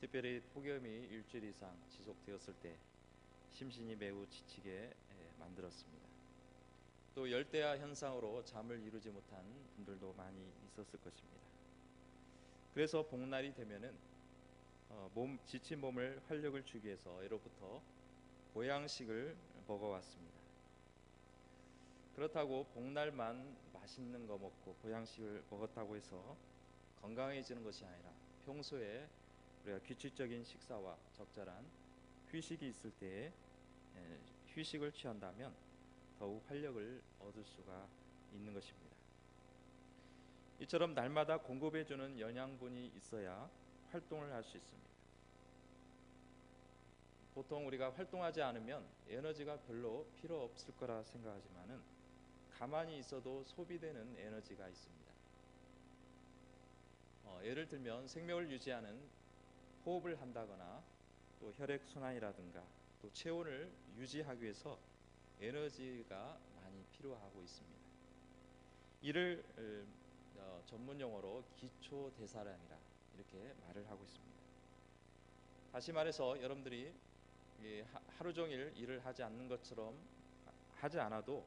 특별히 폭염이 일주일 이상 지속되었을 때 심신이 매우 지치게 만들었습니다. 또 열대야 현상으로 잠을 이루지 못한 분들도 많이 있었을 것입니다. 그래서 복날이 되면은 지친 몸을 활력을 주기 위해서 예로부터 보양식을 먹어왔습니다. 그렇다고 복날만 맛있는 거 먹고 보양식을 먹었다고 해서 건강해지는 것이 아니라 평소에 우리가 규칙적인 식사와 적절한 휴식이 있을 때에 휴식을 취한다면 더욱 활력을 얻을 수가 있는 것입니다. 이처럼 날마다 공급해주는 영양분이 있어야 활동을 할 수 있습니다. 보통 우리가 활동하지 않으면 에너지가 별로 필요 없을 거라 생각하지만은 가만히 있어도 소비되는 에너지가 있습니다. 예를 들면 생명을 유지하는 호흡을 한다거나 또 혈액 순환이라든가 또 체온을 유지하기 위해서 에너지가 많이 필요하고 있습니다. 이를 전문 용어로 기초 대사량이라 이렇게 말을 하고 있습니다. 다시 말해서 여러분들이 하루 종일 일을 하지 않는 것처럼 하지 않아도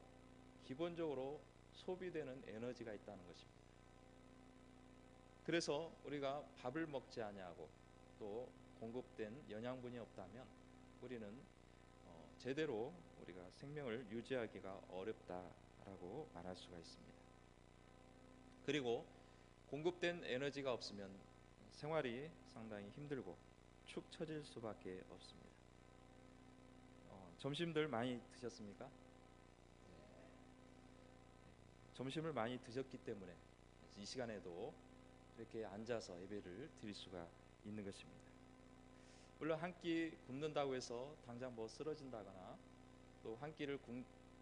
기본적으로 소비되는 에너지가 있다는 것입니다. 그래서 우리가 밥을 먹지 아니하고 또 공급된 영양분이 없다면 우리는 제대로 우리가 생명을 유지하기가 어렵다라고 말할 수가 있습니다. 그리고 공급된 에너지가 없으면 생활이 상당히 힘들고 축 처질 수밖에 없습니다. 점심들 많이 드셨습니까? 점심을 많이 드셨기 때문에 이 시간에도 이렇게 앉아서 예배를 드릴 수가 있는 것입니다. 물론 한 끼 굶는다고 해서 당장 쓰러진다거나 또 한 끼를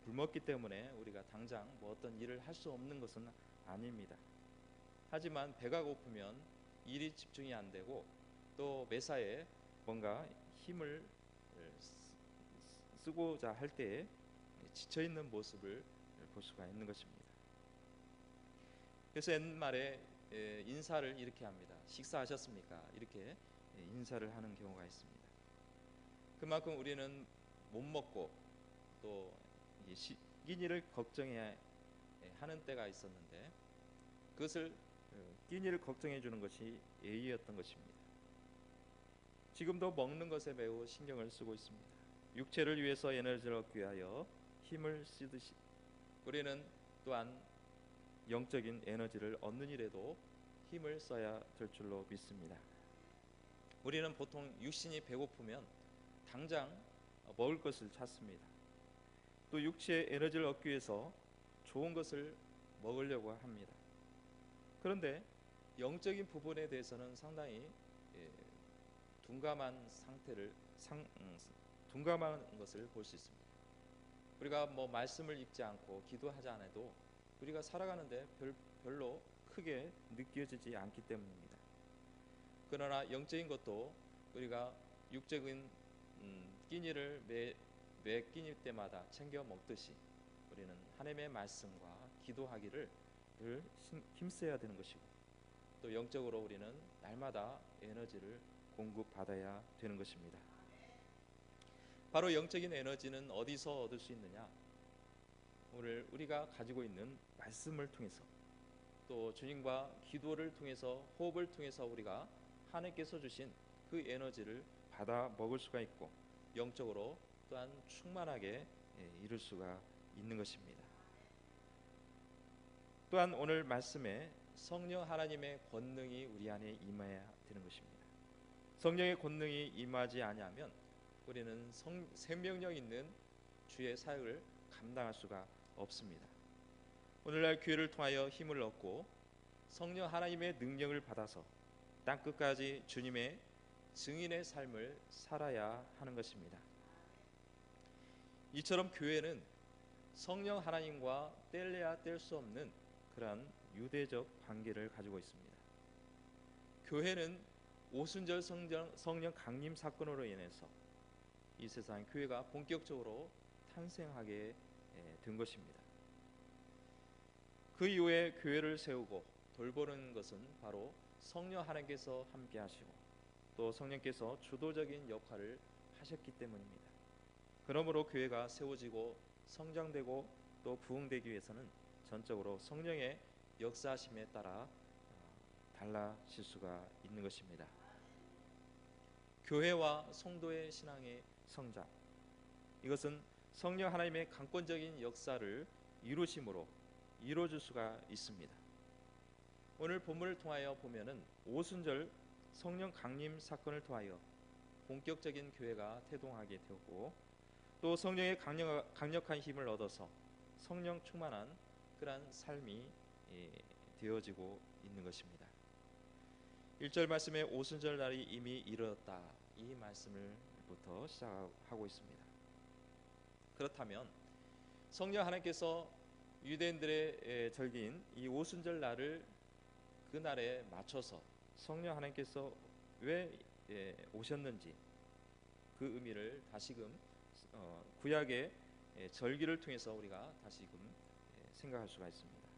굶었기 때문에 우리가 당장 어떤 일을 할 수 없는 것은 아닙니다. 하지만 배가 고프면 일이 집중이 안 되고 또 매사에 뭔가 힘을 쓰고자 할 때에 지쳐 있는 모습을 볼 수가 있는 것입니다. 그래서 옛말에 인사를 이렇게 합니다. 식사하셨습니까? 이렇게 인사를 하는 경우가 있습니다. 그만큼 우리는 못 먹고 또 끼니를 걱정해야 하는 때가 있었는데 그것을 끼니를 걱정해 주는 것이 예의였던 것입니다. 지금도 먹는 것에 매우 신경을 쓰고 있습니다. 육체를 위해서 에너지를 얻기 위하여 힘을 쓰듯이 우리는 또한 영적인 에너지를 얻는 일에도 힘을 써야 될 줄로 믿습니다. 우리는 보통 육신이 배고프면 당장 먹을 것을 찾습니다. 또 육체의 에너지를 얻기 위해서 좋은 것을 먹으려고 합니다. 그런데 영적인 부분에 대해서는 상당히 둔감한 둔감한 것을 볼 수 있습니다. 우리가 말씀을 읽지 않고 기도하지 않아도 우리가 살아가는데 별로 크게 느껴지지 않기 때문입니다. 그러나 영적인 것도 우리가 육적인 끼니를 매 끼니 때마다 챙겨 먹듯이 우리는 하나님의 말씀과 기도하기를 늘 힘써야 되는 것이고 또 영적으로 우리는 날마다 에너지를 공급받아야 되는 것입니다. 바로 영적인 에너지는 어디서 얻을 수 있느냐? 오늘 우리가 가지고 있는 말씀을 통해서 또 주님과 기도를 통해서 호흡을 통해서 우리가 하나님께서 주신 그 에너지를 받아 먹을 수가 있고 영적으로 또한 충만하게 이룰 수가 있는 것입니다. 또한 오늘 말씀에 성령 하나님의 권능이 우리 안에 임해야 되는 것입니다. 성령의 권능이 임하지 아니하면 우리는 생명력 있는 주의 사역을 감당할 수가 없습니다. 오늘날 교회를 통하여 힘을 얻고 성령 하나님의 능력을 받아서 땅 끝까지 주님의 증인의 삶을 살아야 하는 것입니다. 이처럼 교회는 성령 하나님과 뗄래야 뗄 수 없는 그러한 유대적 관계를 가지고 있습니다. 교회는 오순절 성령 강림 사건으로 인해서 이 세상 교회가 본격적으로 탄생하게 된 것입니다. 그 이후에 교회를 세우고 돌보는 것은 바로 성령 하나님께서 함께 하시고 또 성령께서 주도적인 역할을 하셨기 때문입니다. 그러므로 교회가 세워지고 성장되고 또 부흥되기 위해서는 전적으로 성령의 역사하심에 따라 달라질 수가 있는 것입니다. 교회와 성도의 신앙의 성장, 이것은 성령 하나님의 강권적인 역사를 이루심으로 이루어질 수가 있습니다. 오늘 본문을 통하여 보면은 오순절 성령 강림 사건을 통하여 본격적인 교회가 태동하게 되었고, 또 성령의 강력한 힘을 얻어서 성령 충만한 그러한 삶이 되어지고 있는 것입니다. 1절 말씀에 오순절 날이 이미 이르렀다, 이 말씀을부터 시작하고 있습니다. 그렇다면 성령 하나님께서 유대인들의 절기인 이 오순절 날을 그 날에 맞춰서 성령 하나님께서 왜 오셨는지 그 의미를 다시금 구약의 절기를 통해서 우리가 다시금 생각할 수가 있습니다.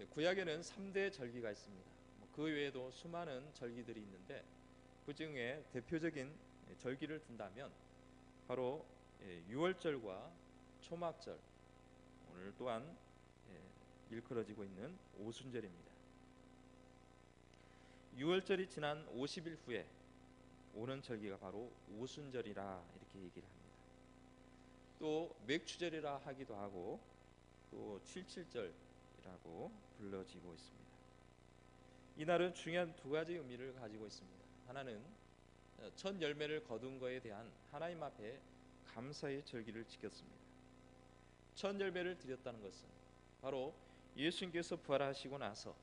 구약에는 3대 절기가 있습니다. 그 외에도 수많은 절기들이 있는데 그 중에 대표적인 절기를 든다면 바로 유월절과 초막절, 오늘 또한 일컬어지고 있는 오순절입니다. 유월절이 지난 50일 후에 오는 절기가 바로 오순절이라 이렇게 얘기를 합니다. 또 맥추절이라 하기도 하고 또 칠칠절이라고 불러지고 있습니다. 이날은 중요한 두 가지 의미를 가지고 있습니다. 하나는 첫 열매를 거둔 것에 대한 하나님 앞에 감사의 절기를 지켰습니다. 첫 열매를 드렸다는 것은 바로 예수님께서 부활하시고 나서,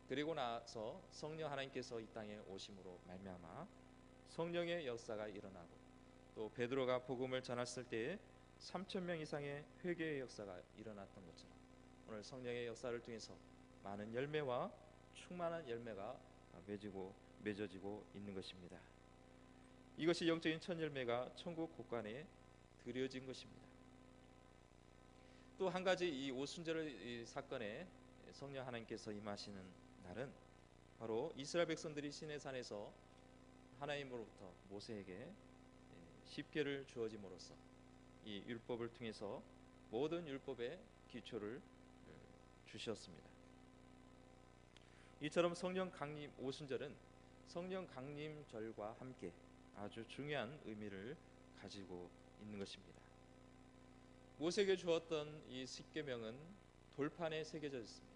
그리고 나서 성령 하나님께서 이 땅에 오심으로 말미암아 성령의 역사가 일어나고, 또 베드로가 복음을 전했을 때에 3,000명 이상의 회개의 역사가 일어났던 것처럼 오늘 성령의 역사를 통해서 많은 열매와 충만한 열매가 맺어지고 있는 것입니다. 이것이 영적인 첫 열매가 천국 곳간에 드려진 것입니다. 또 한 가지 이 오순절 사건에 성령 하나님께서 임하시는 날은 바로 이스라엘 백성들이 시내산에서 하나님으로부터 모세에게 십계를 주어짐으로써 이 율법을 통해서 모든 율법의 기초를 주셨습니다. 이처럼 성령 강림 오순절은 성령 강림절과 함께 아주 중요한 의미를 가지고 있는 것입니다. 모세에게 주었던 이 십계명은 돌판에 새겨져 있습니다.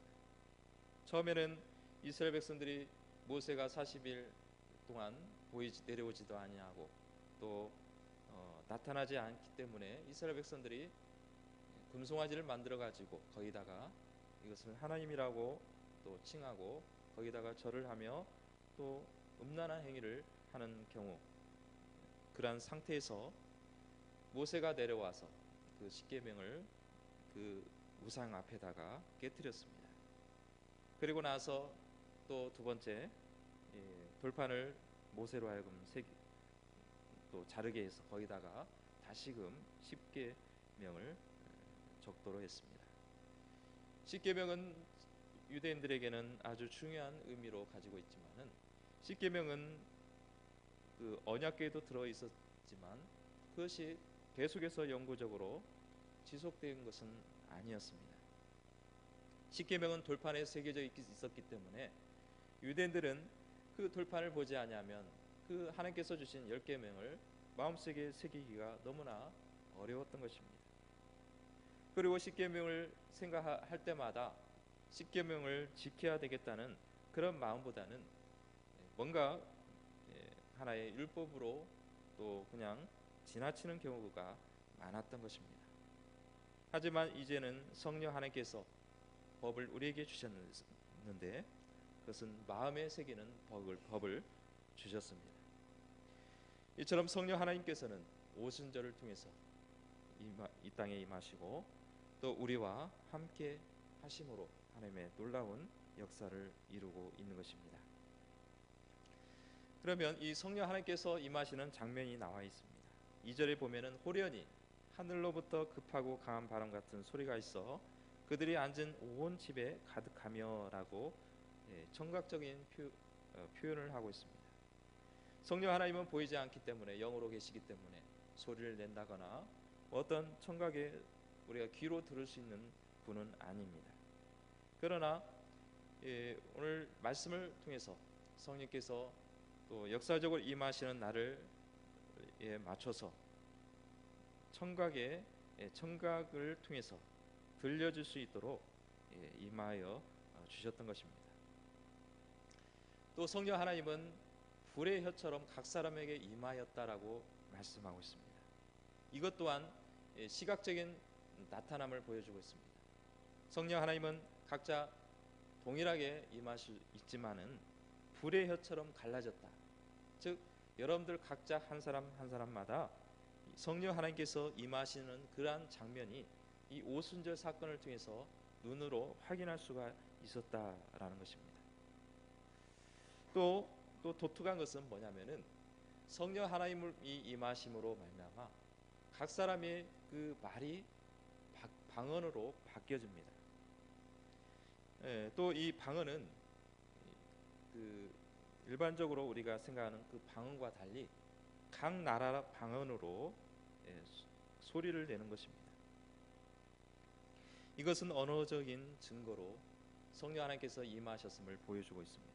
처음에는 이스라엘 백성들이 모세가 40일 동안 내려오지도 아니하고 또 나타나지 않기 때문에 이스라엘 백성들이 금송아지를 만들어 가지고 거기다가 이것을 하나님이라고 또 칭하고 거기다가 절을 하며 또 음란한 행위를 하는 경우, 그러한 상태에서 모세가 내려와서 그 십계명을 그 우상 앞에다가 깨뜨렸습니다. 그리고 나서 또 두 번째 돌판을 모세로 하여금 또 자르게 해서 거기다가 다시금 십계명을 적도록 했습니다. 십계명은 유대인들에게는 아주 중요한 의미로 가지고 있지만은 십계명은 그 언약궤에도 들어 있었지만 그것이 계속해서 영구적으로 지속된 것은 아니었습니다. 십계명은 돌판에 새겨져 있었기 때문에 유대인들은 그 돌판을 보지 아니하면 그 하나님께서 주신 10계명을 마음속에 새기기가 너무나 어려웠던 것입니다. 그리고 십계명을 생각할 때마다 십계명을 지켜야 되겠다는 그런 마음보다는 뭔가 하나의 율법으로 또 그냥 지나치는 경우가 많았던 것입니다. 하지만 이제는 성령 하나님께서 법을 우리에게 주셨는데 그것은 마음에 새기는 법을 주셨습니다. 이처럼 성령 하나님께서는 오순절을 통해서 이 땅에 임하시고 또 우리와 함께 하심으로 하나님의 놀라운 역사를 이루고 있는 것입니다. 그러면 이 성령 하나님께서 임하시는 장면이 나와 있습니다. 2절에 보면은 호련히 하늘로부터 급하고 강한 바람 같은 소리가 있어 그들이 앉은 온 집에 가득하며라고 청각적인 표현을 하고 있습니다. 성령 하나님은 보이지 않기 때문에 영으로 계시기 때문에 소리를 낸다거나 어떤 청각에 우리가 귀로 들을 수 있는 분은 아닙니다. 그러나 오늘 말씀을 통해서 성령께서 또 역사적으로 임하시는 날을 맞춰서 청각을 통해서 들려줄 수 있도록 임하여 주셨던 것입니다. 또 성령 하나님은 불의 혀처럼 각 사람에게 임하였다라고 말씀하고 있습니다. 이것 또한 시각적인 나타남을 보여주고 있습니다. 성령 하나님은 각자 동일하게 임할 수 있지만은 불의 혀처럼 갈라졌다. 즉 여러분들 각자 한 사람 한 사람마다 성령 하나님께서 임하시는 그러한 장면이 이 오순절 사건을 통해서 눈으로 확인할 수가 있었다라는 것입니다. 또 독특한 것은 뭐냐면은 성령 하나님이 임하심으로 말미암아 각 사람의 그 말이 방언으로 바뀌어집니다. 또 이 방언은 그 일반적으로 우리가 생각하는 그 방언과 달리 각 나라 방언으로 소리를 내는 것입니다. 이것은 언어적인 증거로 성령 하나님께서 임하셨음을 보여주고 있습니다.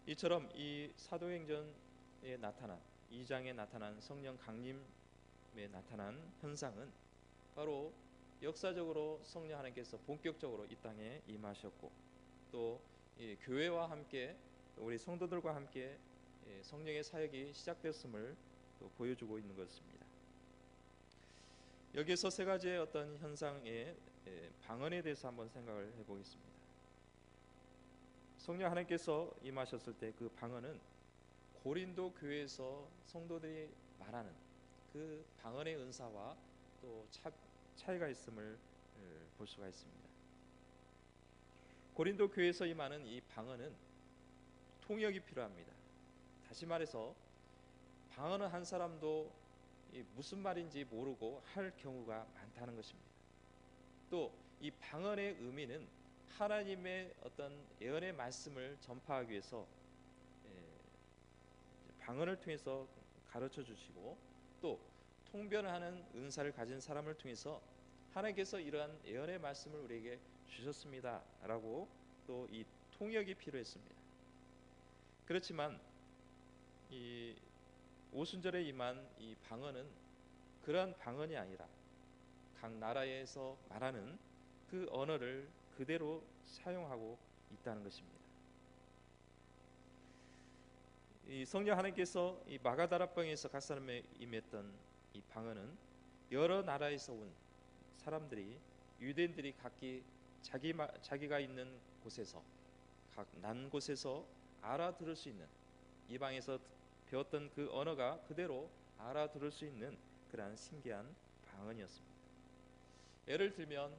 이처럼 이 사도행전에 나타난 2장에 나타난 성령 강림에 나타난 현상은 바로 역사적으로 성령 하나님께서 본격적으로 이 땅에 임하셨고 또 교회와 함께 우리 성도들과 함께 성령의 사역이 시작됐음을 또 보여주고 있는 것입니다. 여기에서 세 가지의 어떤 현상의 방언에 대해서 한번 생각을 해보겠습니다. 성령 하나님께서 임하셨을 때 그 방언은 고린도 교회에서 성도들이 말하는 그 방언의 은사와 또 차이가 있음을 볼 수가 있습니다. 고린도 교회에서 임하는 이 방언은 통역이 필요합니다. 다시 말해서 방언은 한 사람도 무슨 말인지 모르고 할 경우가 많다는 것입니다. 또 이 방언의 의미는 하나님의 어떤 예언의 말씀을 전파하기 위해서 방언을 통해서 가르쳐 주시고 또 통변을 하는 은사를 가진 사람을 통해서 하나님께서 이러한 예언의 말씀을 우리에게 주셨습니다라고 또 이 통역이 필요했습니다. 그렇지만 이 오순절에 임한 이 방언은 그러한 방언이 아니라 각 나라에서 말하는 그 언어를 그대로 사용하고 있다는 것입니다. 이 성령 하나님께서 이 마가다락방에서 각 사람에 임했던 이 방언은 여러 나라에서 온 사람들이 유대인들이 각기 자기가 있는 곳에서 각 난 곳에서 알아들을 수 있는 이방에서 배웠던 그 언어가 그대로 알아들을 수 있는 그러한 신기한 방언이었습니다. 예를 들면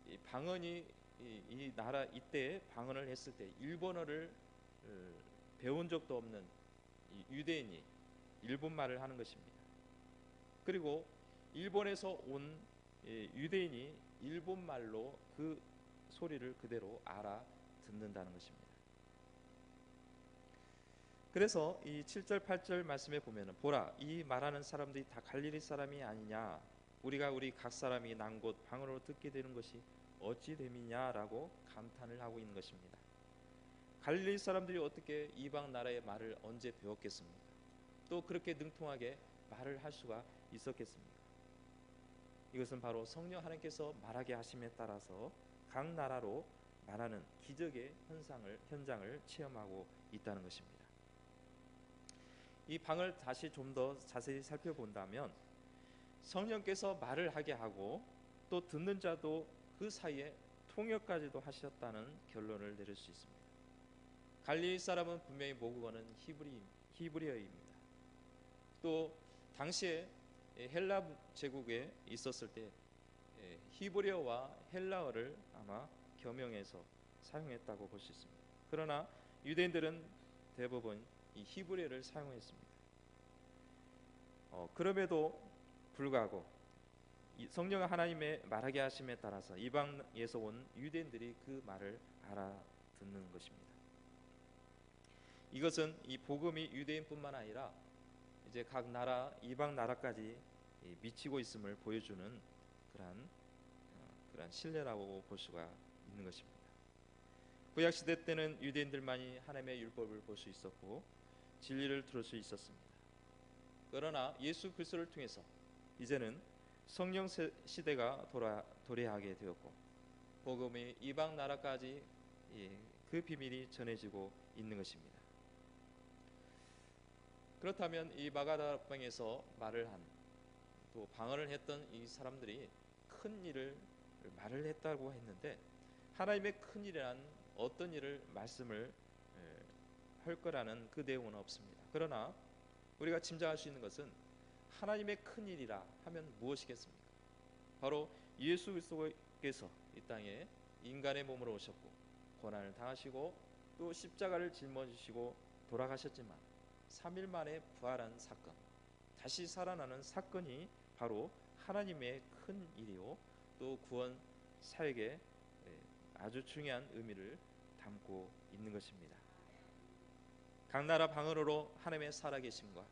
이 방언이 이 나라 이때 방언을 했을 때 일본어를 배운 적도 없는 이 유대인이 일본말을 하는 것입니다. 그리고 일본에서 온 유대인이 일본말로 그 소리를 그대로 알아듣는다는 것입니다. 그래서 이 7절 8절 말씀에 보면은 보라 이 말하는 사람들이 다 갈릴리 사람이 아니냐 우리가 우리 각 사람이 난 곳 방언으로 듣게 되는 것이 어찌 됨이냐라고 감탄을 하고 있는 것입니다. 갈릴리 사람들이 어떻게 이방 나라의 말을 언제 배웠겠습니까? 또 그렇게 능통하게 말을 할 수가 있었겠습니까? 이것은 바로 성령 하나님께서 말하게 하심에 따라서 각 나라로 말하는 기적의 현장을 체험하고 있다는 것입니다. 이 방을 다시 좀 더 자세히 살펴본다면 성령께서 말을 하게 하고 또 듣는 자도 그 사이에 통역까지도 하셨다는 결론을 내릴 수 있습니다. 갈릴리 사람은 분명히 모국어는 히브리어입니다. 또 당시에 헬라 제국에 있었을 때 히브리어와 헬라어를 아마 겸용해서 사용했다고 볼 수 있습니다. 그러나 유대인들은 대부분 이 히브리어를 사용했습니다. 그럼에도 불구하고 성령 하나님의 말하게 하심에 따라서 이방에서 온 유대인들이 그 말을 알아듣는 것입니다. 이것은 이 복음이 유대인뿐만 아니라 이제 각 나라 이방 나라까지 미치고 있음을 보여주는 그러한 신뢰라고 볼 수가 있는 것입니다. 구약 시대 때는 유대인들만이 하나님의 율법을 볼 수 있었고 진리를 들을 수 있었습니다. 그러나 예수 그리스도를 통해서 이제는 성령 시대가 도래하게 되었고 복음이 이방 나라까지 그 비밀이 전해지고 있는 것입니다. 그렇다면 이 마가다락방에서 말을 한 또 방언을 했던 이 사람들이 큰 일을 말을 했다고 했는데 하나님의 큰 일이란 어떤 일을 말씀을 할 거라는 그 내용은 없습니다. 그러나 우리가 짐작할 수 있는 것은 하나님의 큰 일이라 하면 무엇이겠습니까? 바로 예수 그리스도께서 이 땅에 인간의 몸으로 오셨고 고난을 당하시고 또 십자가를 짊어지시고 돌아가셨지만 3일 만에 부활한 사건, 다시 살아나는 사건이 바로 하나님의 큰 일이요 또 구원 사역에 아주 중요한 의미를 담고 있는 것입니다. 각 나라 방언으로 하나님의 살아계심과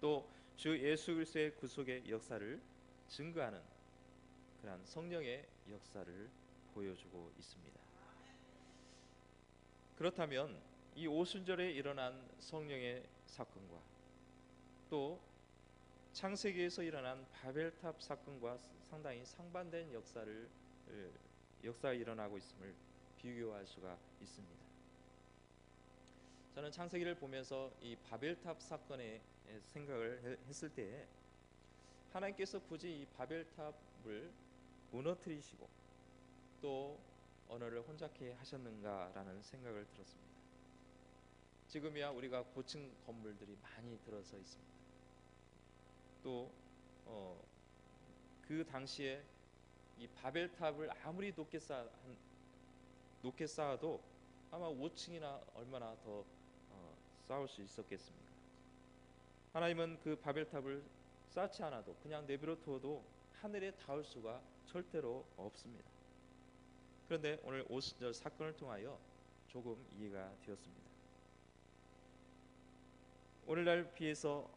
또 주 예수 그리스도의 구속의 역사를 증거하는 그러한 성령의 역사를 보여주고 있습니다. 그렇다면 이 오순절에 일어난 성령의 사건과 또 창세기에서 일어난 바벨탑 사건과 상당히 상반된 역사가 일어나고 있음을 비교할 수가 있습니다. 저는 창세기를 보면서 이 바벨탑 사건에 생각을 했을 때 하나님께서 굳이 이 바벨탑을 무너뜨리시고 또 언어를 혼잡케 하셨는가라는 생각을 들었습니다. 지금이야 우리가 고층 건물들이 많이 들어서 있습니다. 또 그 당시에 이 바벨탑을 아무리 높게 쌓아도 아마 5층이나 얼마나 더 쌓을 수 있었겠습니까? 하나님은 그 바벨탑을 쌓지 않아도 그냥 내버려 두어도 하늘에 닿을 수가 절대로 없습니다. 그런데 오늘 오순절 사건을 통하여 조금 이해가 되었습니다. 오늘날 비해서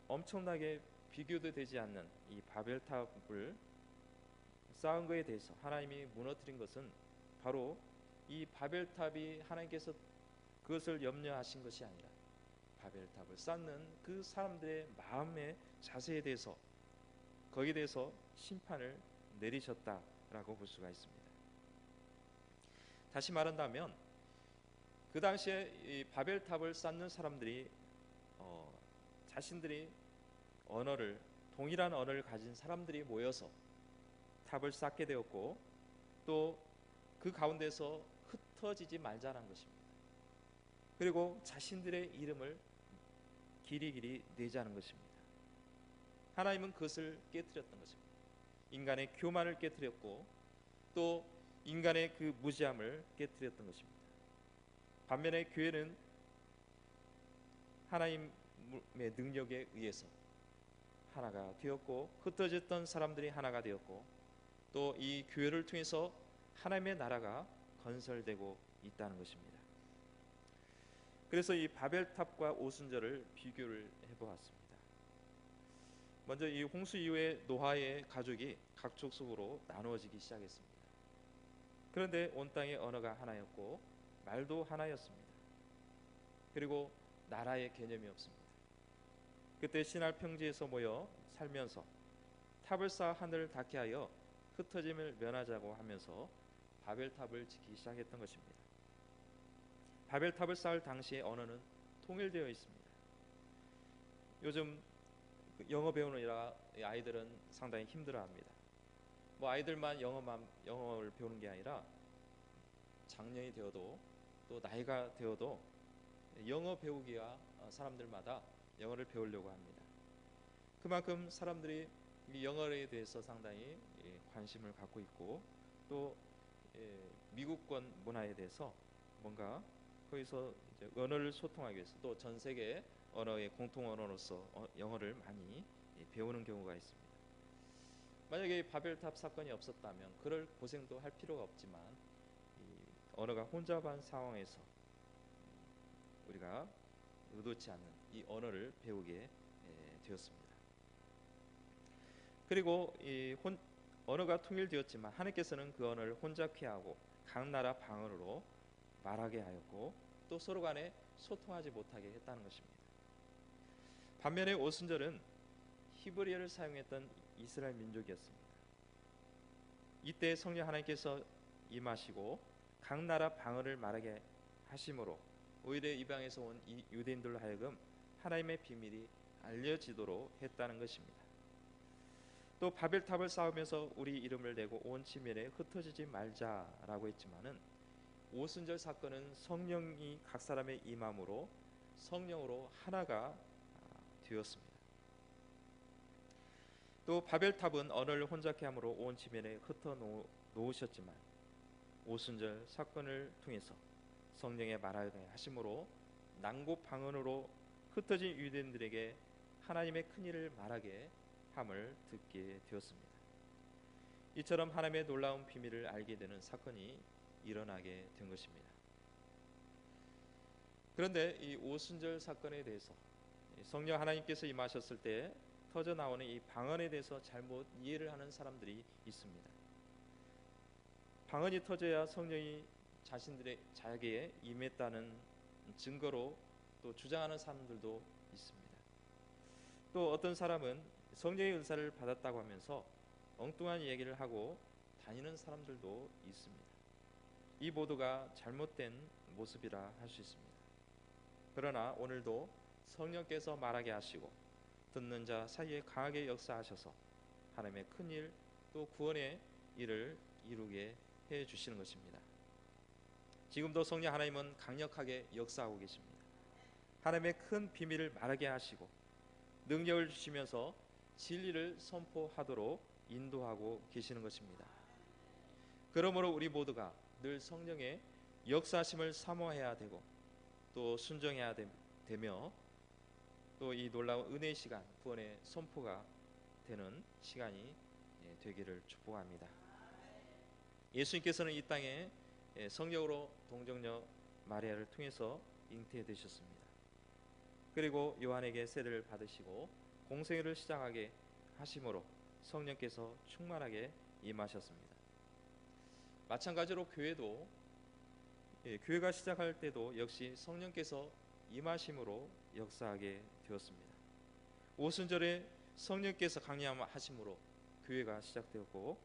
엄청나게 비교도 되지 않는 이 바벨탑을 쌓은 것에 대해서 하나님이 무너뜨린 것은 바로 이 바벨탑이 하나님께서 그것을 염려하신 것이 아니라 바벨탑을 쌓는 그 사람들의 마음의 자세에 대해서 거기에 대해서 심판을 내리셨다라고 볼 수가 있습니다. 다시 말한다면 그 당시에 이 바벨탑을 쌓는 사람들이 자신들이 동일한 언어를 가진 사람들이 모여서 탑을 쌓게 되었고 또 그 가운데서 흩어지지 말자는 것입니다. 그리고 자신들의 이름을 길이길이 내자는 것입니다. 하나님은 그것을 깨뜨렸던 것입니다. 인간의 교만을 깨뜨렸고 또 인간의 그 무지함을 깨뜨렸던 것입니다. 반면에 교회는 하나님의 능력에 의해서 하나가 되었고 흩어졌던 사람들이 하나가 되었고 또 이 교회를 통해서 하나님의 나라가 건설되고 있다는 것입니다. 그래서 이 바벨탑과 오순절을 비교를 해보았습니다. 먼저 이 홍수 이후에 노아의 가족이 각 족속으로 나누어지기 시작했습니다. 그런데 온 땅의 언어가 하나였고 말도 하나였습니다. 그리고 나라의 개념이 없습니다. 그때 신할 평지에서 모여 살면서 탑을 쌓아 하늘을 닿게 하여 흩어짐을 면하자고 하면서 바벨탑을 짓기 시작했던 것입니다. 바벨탑을 쌓을 당시의 언어는 통일되어 있습니다. 요즘 영어 배우느라 아이들은 상당히 힘들어합니다. 아이들만 영어를 배우는 게 아니라 장년이 되어도 또 나이가 되어도 영어 배우기가 사람들마다 영어를 배우려고 합니다. 그만큼 사람들이 이 영어에 대해서 상당히 관심을 갖고 있고 또 미국권 문화에 대해서 뭔가 거기서 이제 언어를 소통하기 위해서 또 전 세계 언어의 공통 언어로서 영어를 많이 배우는 경우가 있습니다. 만약에 바벨탑 사건이 없었다면 그럴 고생도 할 필요가 없지만 이 언어가 혼잡한 상황에서 우리가 의도치 않는 이 언어를 배우게 되었습니다. 그리고 언어가 통일되었지만 하나님께서는 그 언어를 혼잡케 하고 각 나라 방언으로 말하게 하였고 또 서로 간에 소통하지 못하게 했다는 것입니다. 반면에 오순절은 히브리어를 사용했던 이스라엘 민족이었습니다. 이때 성령 하나님께서 임하시고 각 나라 방언을 말하게 하심으로 오히려 이방에서 온 이 유대인들로 하여금 하나님의 비밀이 알려지도록 했다는 것입니다. 또 바벨탑을 쌓으면서 우리 이름을 내고 온 지면에 흩어지지 말자라고 했지만은 오순절 사건은 성령이 각 사람의 임함으로 성령으로 하나가 되었습니다. 또 바벨탑은 언어를 혼잡케 함으로 온 지면에 흩어 놓으셨지만 오순절 사건을 통해서 성령의 말하게 하심으로 난고 방언으로 흩어진 유대인들에게 하나님의 큰 일을 말하게 함을 듣게 되었습니다. 이처럼 하나님의 놀라운 비밀을 알게 되는 사건이 일어나게 된 것입니다. 그런데 이 오순절 사건에 대해서 성령 하나님께서 임하셨을 때 터져 나오는 이 방언에 대해서 잘못 이해를 하는 사람들이 있습니다. 방언이 터져야 성령이 자기에 임했다는 증거로 또 주장하는 사람들도 있습니다. 또 어떤 사람은 성령의 은사를 받았다고 하면서 엉뚱한 얘기를 하고 다니는 사람들도 있습니다. 이 모두가 잘못된 모습이라 할 수 있습니다. 그러나 오늘도 성령께서 말하게 하시고 듣는 자 사이에 강하게 역사하셔서 하나님의 큰 일 또 구원의 일을 이루게 해 주시는 것입니다. 지금도 성령 하나님은 강력하게 역사하고 계십니다. 하나님의 큰 비밀을 말하게 하시고 능력을 주시면서 진리를 선포하도록 인도하고 계시는 것입니다. 그러므로 우리 모두가 늘 성령의 역사하심을 사모해야 되고 또 순종해야 되며 또 이 놀라운 은혜의 시간, 구원의 선포가 되는 시간이 되기를 축복합니다. 예수님께서는 이 땅에 성령으로 동정녀 마리아를 통해서 잉태되셨습니다. 그리고 요한에게 세례를 받으시고 공생애를 시작하게 하심으로 성령께서 충만하게 임하셨습니다. 마찬가지로 교회도 교회가 시작할 때도 역시 성령께서 임하심으로 역사하게 되었습니다. 오순절에 성령께서 강림하심으로 교회가 시작되었고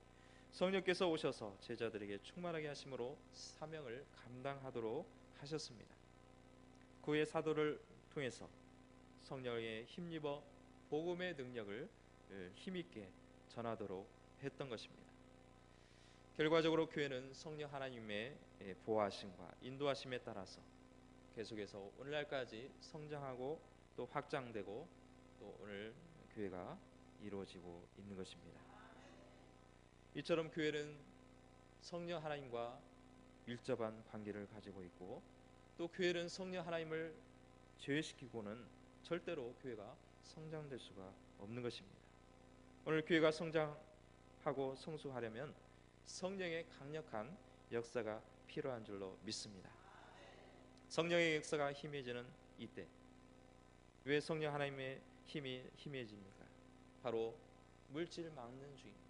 성령께서 오셔서 제자들에게 충만하게 하심으로 사명을 감당하도록 하셨습니다. 그 후에 사도를 통해서 성령에 힘입어 복음의 능력을 힘있게 전하도록 했던 것입니다. 결과적으로 교회는 성령 하나님의 보호하심과 인도하심에 따라서 계속해서 오늘날까지 성장하고 또 확장되고 또 오늘 교회가 이루어지고 있는 것입니다. 이처럼 교회는 성령 하나님과 밀접한 관계를 가지고 있고 또 교회는 성령 하나님을 제외시키고는 절대로 교회가 성장될 수가 없는 것입니다. 오늘 교회가 성장하고 성숙하려면 성령의 강력한 역사가 필요한 줄로 믿습니다. 성령의 역사가 힘해지는 이때 왜 성령 하나님의 힘이 힘해집니까? 바로 물질을 막는 중입니다.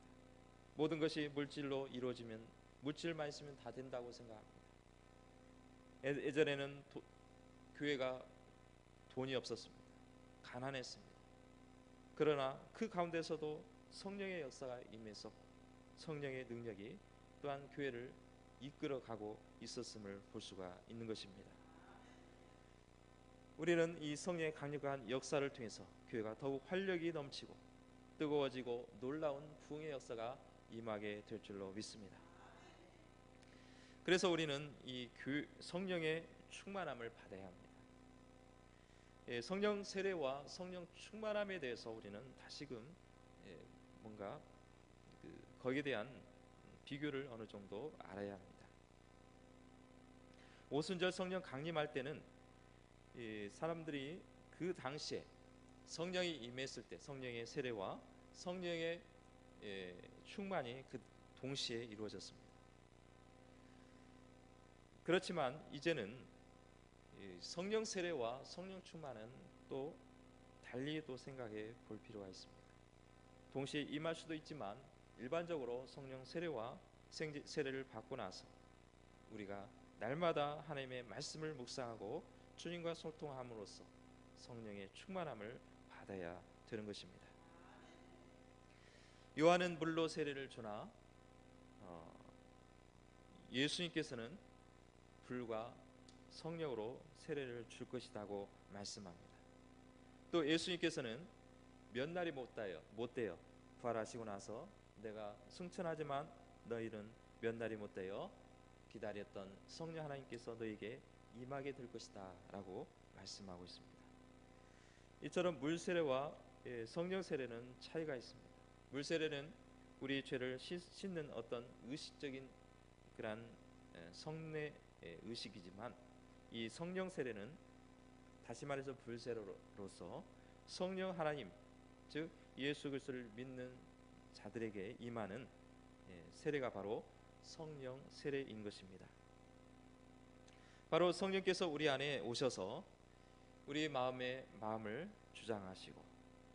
모든 것이 물질로 이루어지면 물질만 있으면 다 된다고 생각합니다. 예전에는 교회가 돈이 없었습니다. 가난했습니다. 그러나 그 가운데서도 성령의 역사가 임했었고 성령의 능력이 또한 교회를 이끌어가고 있었음을 볼 수가 있는 것입니다. 우리는 이 성령의 강력한 역사를 통해서 교회가 더욱 활력이 넘치고 뜨거워지고 놀라운 부흥의 역사가 임하게 될 줄로 믿습니다. 그래서 우리는 이 성령의 충만함을 받아야 합니다. 성령 세례와 성령 충만함에 대해서 우리는 다시금 뭔가 거기에 대한 비교를 어느 정도 알아야 합니다. 오순절 성령 강림할 때는 사람들이 그 당시에 성령이 임했을 때 성령의 세례와 성령의 충만이 그 동시에 이루어졌습니다. 그렇지만 이제는 이 성령 세례와 성령 충만은 또 달리 또 생각해 볼 필요가 있습니다. 동시에 임할 수도 있지만 일반적으로 성령 세례와 세례를 받고 나서 우리가 날마다 하나님의 말씀을 묵상하고 주님과 소통함으로써 성령의 충만함을 받아야 되는 것입니다. 요한은 물로 세례를 주나 예수님께서는 불과 성령으로 세례를 줄 것이라고 말씀합니다. 또 예수님께서는 몇 날이 못 돼요. 부활하시고 나서 내가 승천하지만 너희는 몇 날이 못 돼요. 기다렸던 성령 하나님께서 너에게 임하게 될 것이다 라고 말씀하고 있습니다. 이처럼 물 세례와 성령 세례는 차이가 있습니다. 물 세례는 우리 죄를 씻는 어떤 의식적인 그런 성례 의식이지만 이 성령 세례는 다시 말해서 불 세례로서 성령 하나님 즉 예수 그리스도를 믿는 자들에게 임하는 세례가 바로 성령 세례인 것입니다. 바로 성령께서 우리 안에 오셔서 우리 마음을 주장하시고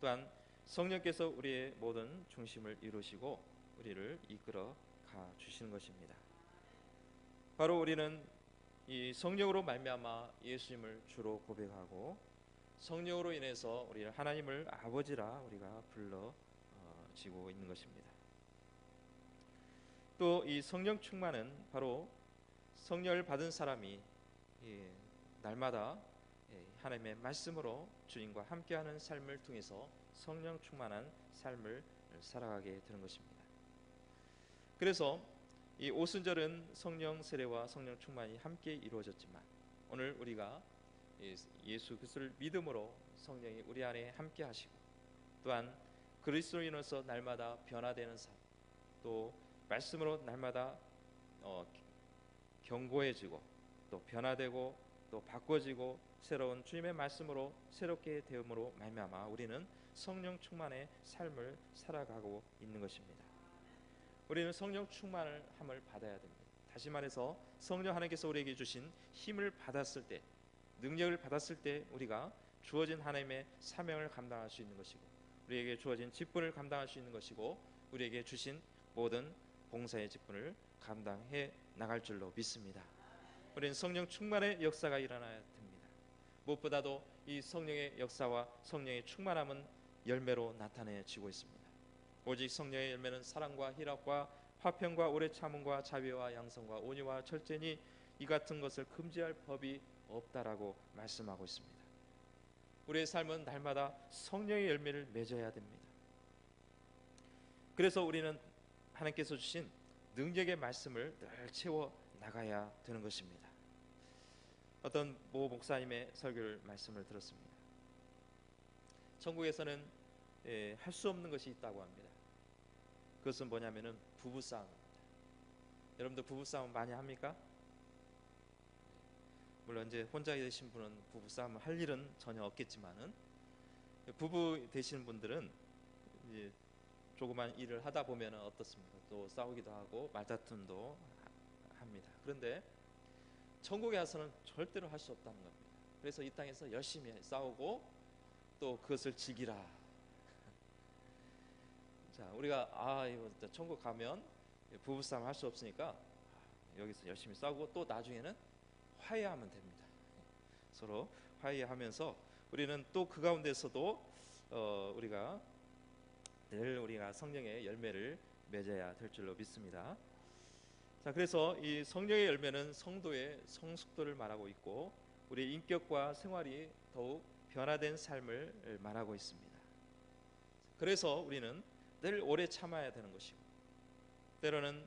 또한 성령께서 우리의 모든 중심을 이루시고 우리를 이끌어 가 주시는 것입니다. 바로 우리는 이 성령으로 말미암아 예수님을 주로 고백하고 성령으로 인해서 우리를 하나님을 아버지라 우리가 불러지고 있는 것입니다. 또 이 성령 충만은 바로 성령을 받은 사람이 날마다 하나님의 말씀으로 주님과 함께하는 삶을 통해서 성령 충만한 삶을 살아가게 되는 것입니다. 그래서 이 오순절은 성령 세례와 성령 충만이 함께 이루어졌지만 오늘 우리가 예수 그리스도를 믿음으로 성령이 우리 안에 함께 하시고 또한 그리스도로 인해서 날마다 변화되는 삶, 또 말씀으로 날마다 견고해지고 또 변화되고 또 바꿔지고 새로운 주님의 말씀으로 새롭게 되음으로 말미암아 우리는 성령 충만의 삶을 살아가고 있는 것입니다. 우리는 성령 충만을 함을 받아야 됩니다. 다시 말해서 성령 하나님께서 우리에게 주신 힘을 받았을 때, 능력을 받았을 때 우리가 주어진 하나님의 사명을 감당할 수 있는 것이고 우리에게 주어진 직분을 감당할 수 있는 것이고 우리에게 주신 모든 봉사의 직분을 감당해 나갈 줄로 믿습니다. 우리는 성령 충만의 역사가 일어나야 됩니다. 무엇보다도 이 성령의 역사와 성령의 충만함은 열매로 나타내지고 있습니다. 오직 성령의 열매는 사랑과 희락과 화평과 오래 참음과 자비와 양성과 온유와 절제니 이 같은 것을 금지할 법이 없다라고 말씀하고 있습니다. 우리의 삶은 날마다 성령의 열매를 맺어야 됩니다. 그래서 우리는 하나님께서 주신 능력의 말씀을 늘 채워 나가야 되는 것입니다. 어떤 모 목사님의 설교를 말씀을 들었습니다. 천국에서는 할 수 없는 것이 있다고 합니다. 그것은 뭐냐면은 부부싸움입니다. 여러분들 부부싸움 많이 합니까? 물론 이제 혼자 계신 분은 부부싸움을 할 일은 전혀 없겠지만은 부부 되시는 분들은 이제 조그만 일을 하다 보면은 어떻습니까? 또 싸우기도 하고 말다툼도 합니다. 그런데 천국에 가서는 절대로 할 수 없다는 겁니다. 그래서 이 땅에서 열심히 싸우고 또 그것을 즐기라. 자, 우리가 이거 천국 가면 부부싸움 할 수 없으니까 여기서 열심히 싸우고 또 나중에는 화해하면 됩니다. 서로 화해하면서 우리는 또 그 가운데서도 우리가 늘 우리가 성령의 열매를 맺어야 될 줄로 믿습니다. 자, 그래서 이 성령의 열매는 성도의 성숙도를 말하고 있고 우리의 인격과 생활이 더욱 변화된 삶을 말하고 있습니다. 그래서 우리는 늘 오래 참아야 되는 것이고 때로는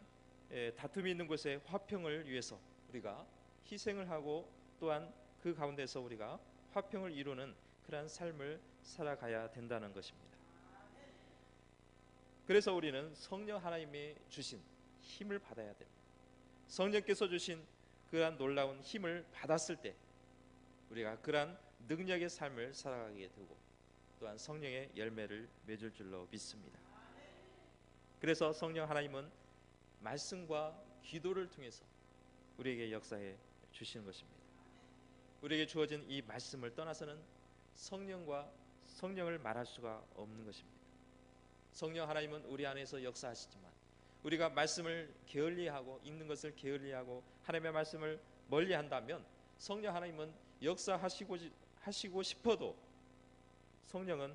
다툼이 있는 곳에 화평을 위해서 우리가 희생을 하고 또한 그 가운데서 우리가 화평을 이루는 그러한 삶을 살아가야 된다는 것입니다. 그래서 우리는 성령 하나님이 주신 힘을 받아야 됩니다. 성령께서 주신 그러한 놀라운 힘을 받았을 때 우리가 그러한 능력의 삶을 살아가게 되고 또한 성령의 열매를 맺을 줄로 믿습니다. 그래서 성령 하나님은 말씀과 기도를 통해서 우리에게 역사해 주시는 것입니다. 우리에게 주어진 이 말씀을 떠나서는 성령을 말할 수가 없는 것입니다. 성령 하나님은 우리 안에서 역사하시지만 우리가 말씀을 게을리하고 읽는 것을 게을리하고 하나님의 말씀을 멀리한다면 성령 하나님은 역사하시고 싶어도 성령은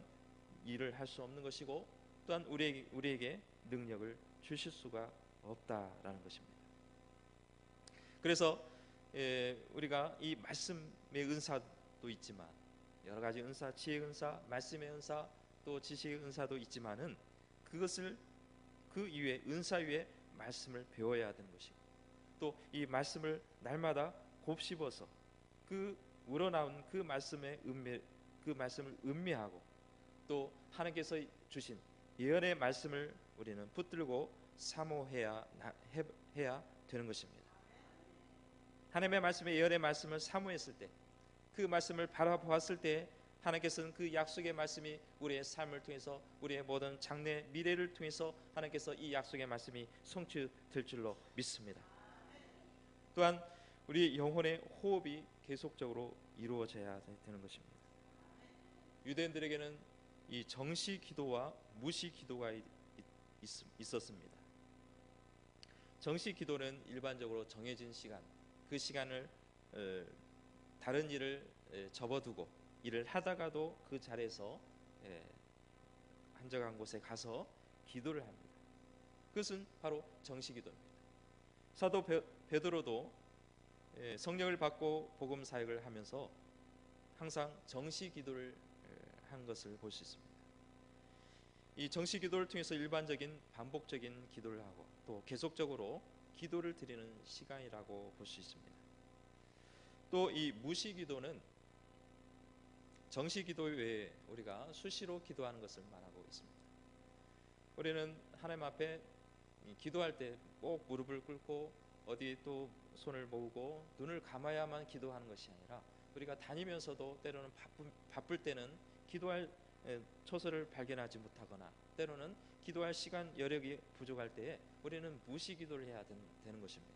일을 할 수 없는 것이고 또한 우리에게 능력을 주실 수가 없다라는 것입니다. 그래서 우리가 이 말씀의 은사도 있지만 여러 가지 은사, 지혜의 은사, 말씀의 은사, 또 지식의 은사도 있지만은 그것을 그 이외에 은사 위에 말씀을 배워야 되는 것이고 또 이 말씀을 날마다 곱씹어서 그 우러나온 그 말씀을 음미하고 또 하나님께서 주신 예언의 말씀을 우리는 붙들고 사모해야 되는 것입니다. 하나님의 말씀의 예언의 말씀을 사모했을 때 그 말씀을 바라보았을 때 하나님께서는 그 약속의 말씀이 우리의 삶을 통해서 우리의 모든 장래 미래를 통해서 하나님께서 이 약속의 말씀이 성취될 줄로 믿습니다. 또한 우리 영혼의 호흡이 계속적으로 이루어져야 되는 것입니다. 유대인들에게는 이 정시 기도와 무시 기도가 있었습니다. 정시 기도는 일반적으로 정해진 시간, 그 시간을 다른 일을 접어두고 일을 하다가도 그 자리에서 한적한 곳에 가서 기도를 합니다. 그것은 바로 정시 기도입니다. 사도 베드로도 성령을 받고 복음 사역을 하면서 항상 정시 기도를 한 것을 볼 수 있습니다. 이 정시 기도를 통해서 일반적인 반복적인 기도를 하고 또 계속적으로 기도를 드리는 시간이라고 볼 수 있습니다. 또 이 무시 기도는 정시 기도 외에 우리가 수시로 기도하는 것을 말하고 있습니다. 우리는 하나님 앞에 기도할 때 꼭 무릎을 꿇고 어디 또 손을 모으고 눈을 감아야만 기도하는 것이 아니라 우리가 다니면서도 때로는 바쁠 때는 기도할 처소를 발견하지 못하거나 때로는 기도할 시간 여력이 부족할 때에 우리는 무시 기도를 해야 되는 것입니다.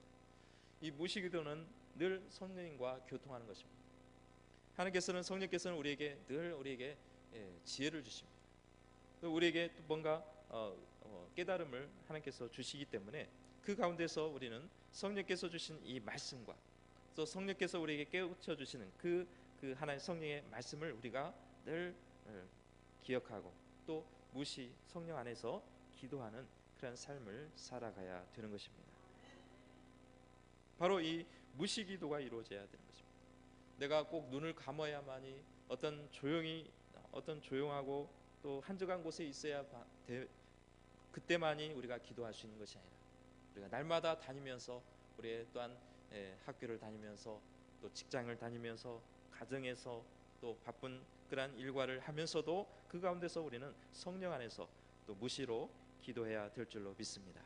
이 무시 기도는 늘 성령님과 교통하는 것입니다. 성령께서는 우리에게 늘 지혜를 주십니다. 또 우리에게 또 뭔가 깨달음을 하나님께서 주시기 때문에 그 가운데서 우리는 성령께서 주신 이 말씀과 또 성령께서 우리에게 깨우쳐 주시는 그 하나님 성령의 말씀을 우리가 늘 기억하고 또 성령 안에서 기도하는 그런 삶을 살아가야 되는 것입니다. 바로 이 무시 기도가 이루어져야 되는 것입니다. 내가 꼭 눈을 감아야만이 어떤 조용하고 또 한적한 곳에 있어야 그때만이 우리가 기도할 수 있는 것이 아니라 우리가 날마다 다니면서 우리의 또한 학교를 다니면서 또 직장을 다니면서 가정에서 또 바쁜 그러한 일과를 하면서도 그 가운데서 우리는 성령 안에서 또 무시로 기도해야 될 줄로 믿습니다.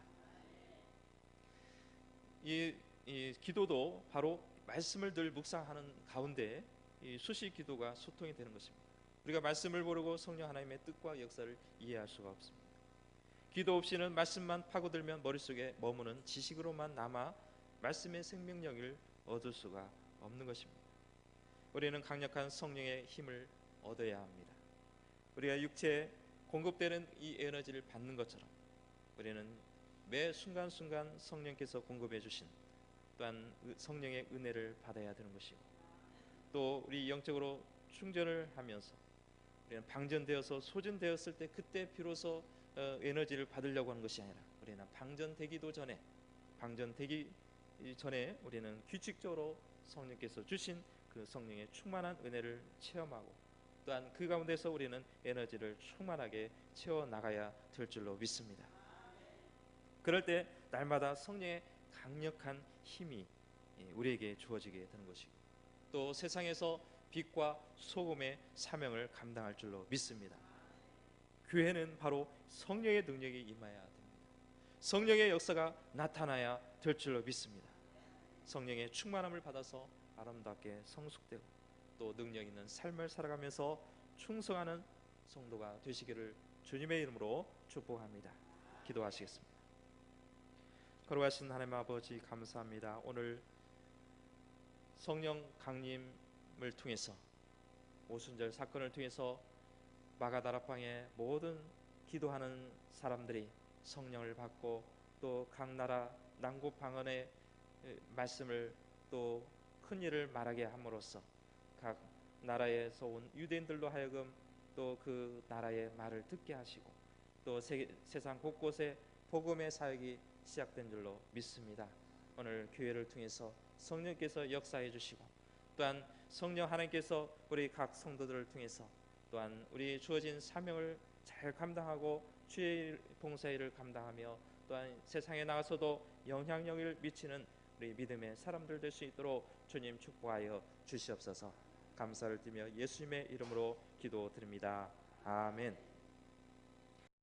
이 기도도 바로 말씀을 늘 묵상하는 가운데 이 수시 기도가 소통이 되는 것입니다. 우리가 말씀을 모르고 성령 하나님의 뜻과 역사를 이해할 수가 없습니다. 기도 없이는 말씀만 파고들면 머릿속에 머무는 지식으로만 남아 말씀의 생명력을 얻을 수가 없는 것입니다. 우리는 강력한 성령의 힘을 얻어야 합니다. 우리가 육체에 공급되는 이 에너지를 받는 것처럼 우리는 매 순간순간 성령께서 공급해 주신 또한 성령의 은혜를 받아야 되는 것이고 또 우리 영적으로 충전을 하면서 우리는 방전되어서 소진되었을 때 그때 비로소 에너지를 받으려고 하는 것이 아니라 우리는 방전되기 전에 우리는 규칙적으로 성령께서 주신 그 성령의 충만한 은혜를 체험하고 또한 그 가운데서 우리는 에너지를 충만하게 채워나가야 될 줄로 믿습니다. 그럴 때 날마다 성령의 강력한 힘이 우리에게 주어지게 되는 것이고 또 세상에서 빛과 소금의 사명을 감당할 줄로 믿습니다. 교회는 바로 성령의 능력이 임해야 됩니다. 성령의 역사가 나타나야 될 줄로 믿습니다. 성령의 충만함을 받아서 아름답게 성숙되고 또 능력 있는 삶을 살아가면서 충성하는 성도가 되시기를 주님의 이름으로 축복합니다. 기도하시겠습니다. 거룩하신 하나님 아버지 감사합니다. 오늘 성령 강림의 통해서 오순절 사건을 통해서 마가다락방의 모든 기도하는 사람들이 성령을 받고 또 각 나라 난국 방언의 말씀을 또 큰 일을 말하게 함으로써 각 나라에서 온 유대인들로 하여금 또 그 나라의 말을 듣게 하시고 또 세상 곳곳에 복음의 사역이 시작된 줄로 믿습니다. 오늘 교회를 통해서 성령께서 역사해 주시고 또한 성령 하나님께서 우리 각 성도들을 통해서 또한 우리 주어진 사명을 잘 감당하고 주의 봉사일을 감당하며 또한 세상에 나가서도 영향력을 미치는 우리 믿음의 사람들 될 수 있도록 주님 축복하여 주시옵소서. 감사를 드리며 예수님의 이름으로 기도드립니다. 아멘.